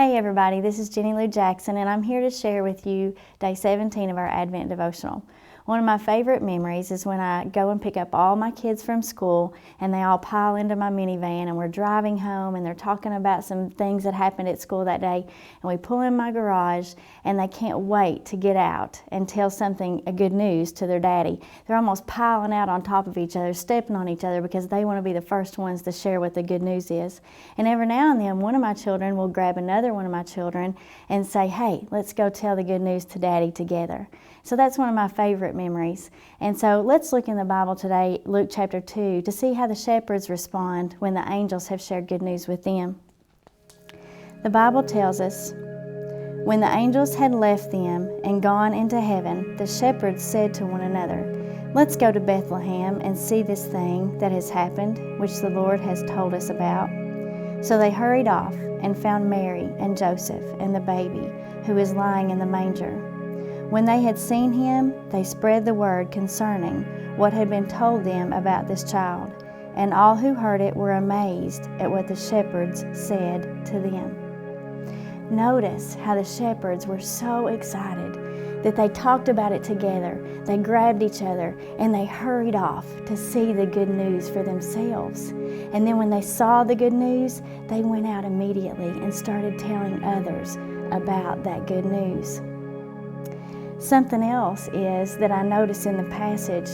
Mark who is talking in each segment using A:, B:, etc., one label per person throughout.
A: Hey everybody, this is Jenny Lou Jackson, and I'm here to share with you day 17 of our Advent Devotional. One of my favorite memories is when I go and pick up all my kids from school and they all pile into my minivan and we're driving home and they're talking about some things that happened at school that day, and we pull in my garage and they can't wait to get out and tell a good news to their daddy. They're almost piling out on top of each other, stepping on each other because they want to be the first ones to share what the good news is. And every now and then one of my children will grab another one of my children and say, "Hey, let's go tell the good news to Daddy together." So that's one of my favorite memories. And so let's look in the Bible today, Luke chapter 2, to see how the shepherds respond when the angels have shared good news with them. The Bible tells us, "When the angels had left them and gone into heaven, the shepherds said to one another, 'Let's go to Bethlehem and see this thing that has happened, which the Lord has told us about.' So they hurried off and found Mary and Joseph and the baby, who was lying in the manger. When they had seen him, they spread the word concerning what had been told them about this child, and all who heard it were amazed at what the shepherds said to them." Notice how the shepherds were so excited that they talked about it together. They grabbed each other and they hurried off to see the good news for themselves. And then when they saw the good news, they went out immediately and started telling others about that good news. Something else is that I noticed in the passage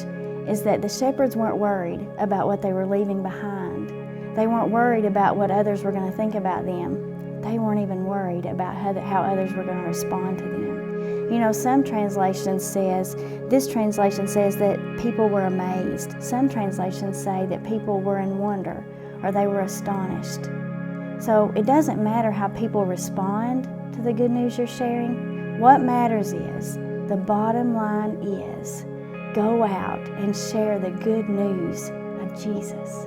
A: is that the shepherds weren't worried about what they were leaving behind. They weren't worried about what others were going to think about them. They weren't even worried about how others were going to respond to them. You know, this translation says that people were amazed. Some translations say that people were in wonder or they were astonished. So it doesn't matter how people respond to the good news you're sharing. What matters is, the bottom line is, go out and share the good news of Jesus.